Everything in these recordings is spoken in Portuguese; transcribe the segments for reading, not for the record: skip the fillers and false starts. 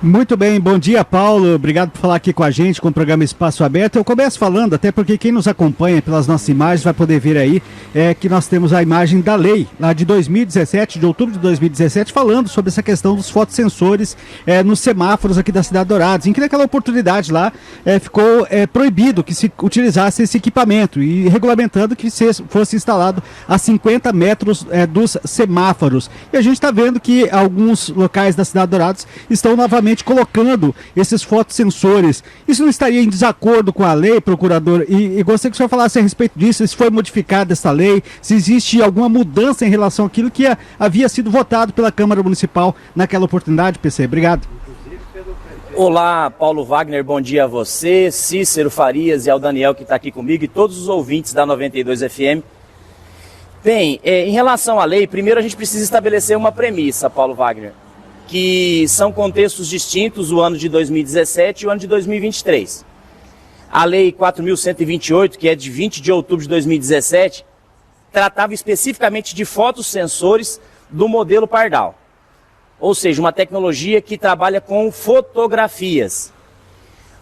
Muito bem, bom dia, Paulo. Obrigado por falar aqui com a gente, com o programa Espaço Aberto. Eu começo falando, até porque quem nos acompanha pelas nossas imagens vai poder ver aí que nós temos a imagem da lei, lá de 2017, de outubro de 2017, falando sobre essa questão dos fotossensores nos semáforos aqui da cidade de Dourados, em que naquela oportunidade lá ficou proibido que se utilizasse esse equipamento e regulamentando que fosse instalado a 50 metros dos semáforos. E a gente está vendo que alguns locais da cidade de Dourados estão novamente colocando esses fotossensores. Isso não estaria em desacordo com a lei, procurador? E gostaria que o senhor falasse a respeito disso, se foi modificada essa lei, se existe alguma mudança em relação àquilo que havia sido votado pela Câmara Municipal naquela oportunidade, PC. Obrigado. Olá, Paulo Wagner, bom dia a você, Cícero Farias e ao Daniel que está aqui comigo e todos os ouvintes da 92 FM. Bem, em relação à lei, primeiro a gente precisa estabelecer uma premissa, Paulo Wagner, que são contextos distintos, o ano de 2017 e o ano de 2023. A Lei 4.128, que é de 20 de outubro de 2017, tratava especificamente de fotossensores do modelo Pardal. Ou seja, uma tecnologia que trabalha com fotografias.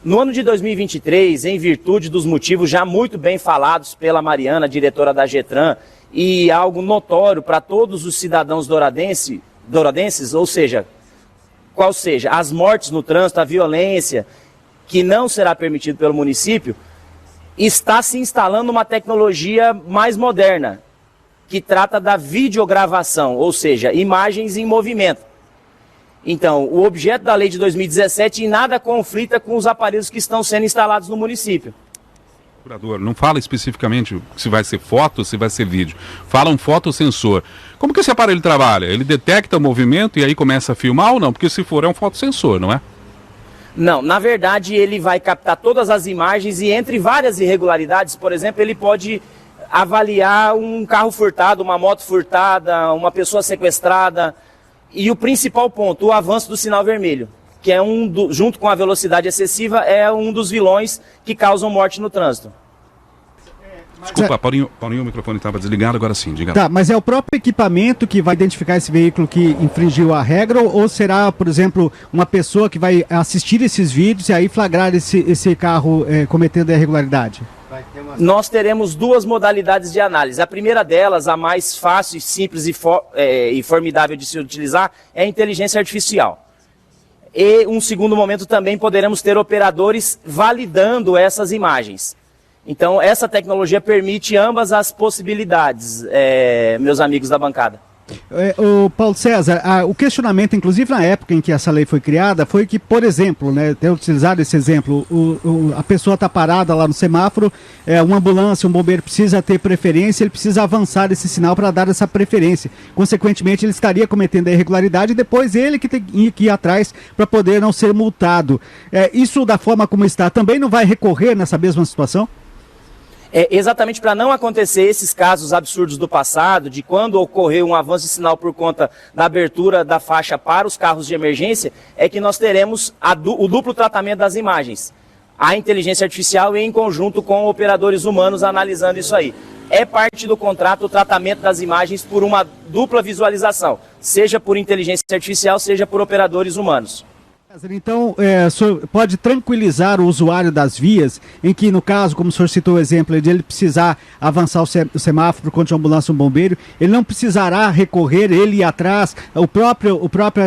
No ano de 2023, em virtude dos motivos já muito bem falados pela Mariana, diretora da Getran, e algo notório para todos os cidadãos douradenses, ou seja, qual seja, as mortes no trânsito, a violência, que não será permitido pelo município, está se instalando uma tecnologia mais moderna, que trata da videogravação, ou seja, imagens em movimento. Então, o objeto da lei de 2017 em nada conflita com os aparelhos que estão sendo instalados no município. Procurador, não fala especificamente se vai ser foto ou se vai ser vídeo. Fala um fotossensor. Como que esse aparelho trabalha? Ele detecta o movimento e aí começa a filmar ou não? Porque se for, é um fotossensor, não é? Não, na verdade ele vai captar todas as imagens e entre várias irregularidades, por exemplo, ele pode avaliar um carro furtado, uma moto furtada, uma pessoa sequestrada e o principal ponto, o avanço do sinal vermelho, que é junto com a velocidade excessiva, é um dos vilões que causam morte no trânsito. Desculpa, Paulinho, o microfone estava desligado, agora sim, diga. Tá, mas é o próprio equipamento que vai identificar esse veículo que infringiu a regra ou será, por exemplo, uma pessoa que vai assistir esses vídeos e aí flagrar esse carro cometendo a irregularidade? Nós teremos duas modalidades de análise. A primeira delas, a mais fácil, simples e formidável de se utilizar, é a inteligência artificial. E um segundo momento também poderemos ter operadores validando essas imagens. Então essa tecnologia permite ambas as possibilidades, meus amigos da bancada. O Paulo César, o questionamento, inclusive na época em que essa lei foi criada, foi que, por exemplo, ter utilizado esse exemplo, a pessoa está parada lá no semáforo, uma ambulância, um bombeiro precisa ter preferência, ele precisa avançar esse sinal para dar essa preferência. Consequentemente, ele estaria cometendo a irregularidade e depois ele que tem que ir atrás para poder não ser multado. Isso, da forma como está, também não vai recorrer nessa mesma situação? Exatamente para não acontecer esses casos absurdos do passado, de quando ocorreu um avanço de sinal por conta da abertura da faixa para os carros de emergência, é que nós teremos o duplo tratamento das imagens. A inteligência artificial em conjunto com operadores humanos analisando isso aí. É parte do contrato o tratamento das imagens por uma dupla visualização, seja por inteligência artificial, seja por operadores humanos. Então, o senhor pode tranquilizar o usuário das vias, em que, no caso, como o senhor citou o exemplo, de ele precisar avançar o semáforo por conta de uma ambulância ou um bombeiro, ele não precisará recorrer, ele ir atrás, a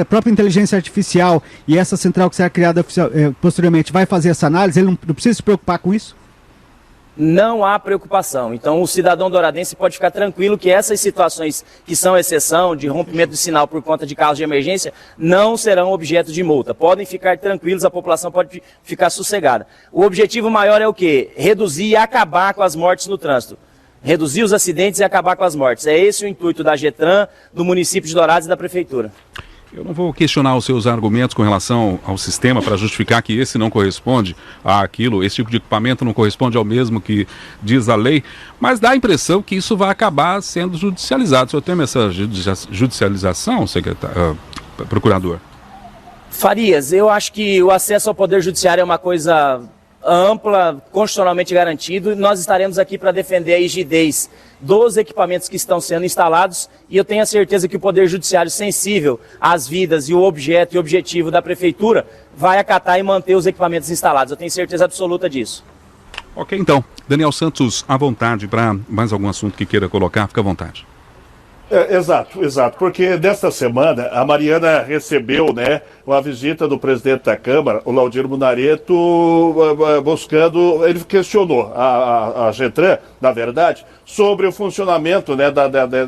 própria inteligência artificial e essa central que será criada posteriormente vai fazer essa análise, ele não precisa se preocupar com isso? Não há preocupação. Então o cidadão douradense pode ficar tranquilo que essas situações que são exceção de rompimento de sinal por conta de carros de emergência não serão objeto de multa. Podem ficar tranquilos, a população pode ficar sossegada. O objetivo maior é o quê? Reduzir e acabar com as mortes no trânsito. Reduzir os acidentes e acabar com as mortes. É esse o intuito da Getran, do município de Dourados e da Prefeitura. Eu não vou questionar os seus argumentos com relação ao sistema para justificar que esse não corresponde àquilo, esse tipo de equipamento não corresponde ao mesmo que diz a lei, mas dá a impressão que isso vai acabar sendo judicializado. O senhor teme essa judicialização, procurador? Farias, eu acho que o acesso ao Poder Judiciário é uma coisa ampla, constitucionalmente garantido, e nós estaremos aqui para defender a rigidez dos equipamentos que estão sendo instalados, e eu tenho a certeza que o Poder Judiciário, sensível às vidas e o objeto e objetivo da Prefeitura, vai acatar e manter os equipamentos instalados. Eu tenho certeza absoluta disso. Ok, então. Daniel Santos, à vontade para mais algum assunto que queira colocar, fica à vontade. Exato, porque desta semana a Mariana recebeu, né, uma visita do presidente da Câmara, o Laudir Munareto, buscando, ele questionou a Getran, na verdade, sobre o funcionamento, né,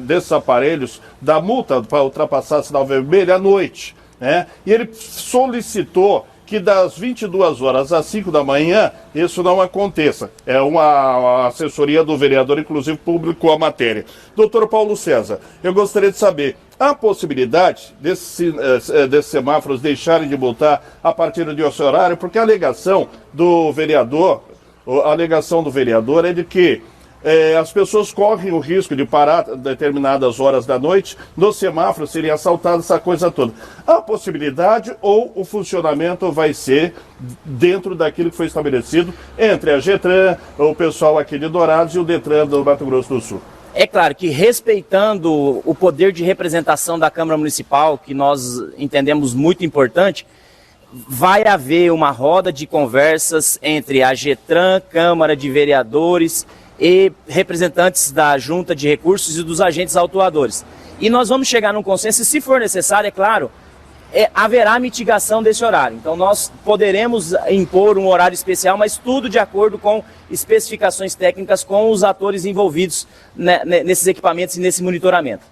desses aparelhos, da multa para ultrapassar sinal vermelho à noite, né, e ele solicitou que das 22 horas às 5 da manhã isso não aconteça. A assessoria do vereador, inclusive, publicou a matéria. Doutor Paulo César, eu gostaria de saber, há possibilidade desses semáforos deixarem de multar a partir de esse horário? Porque a alegação do vereador é de que as pessoas correm o risco de parar determinadas horas da noite, no semáforo serem assaltadas, essa coisa toda. Há possibilidade ou o funcionamento vai ser dentro daquilo que foi estabelecido entre a Getran, o pessoal aqui de Dourados e o Detran do Mato Grosso do Sul? É claro que, respeitando o poder de representação da Câmara Municipal, que nós entendemos muito importante, vai haver uma roda de conversas entre a Getran, Câmara de Vereadores e representantes da Junta de Recursos e dos agentes autuadores. E nós vamos chegar num consenso, e se for necessário, é claro, haverá mitigação desse horário. Então nós poderemos impor um horário especial, mas tudo de acordo com especificações técnicas com os atores envolvidos nesses equipamentos e nesse monitoramento.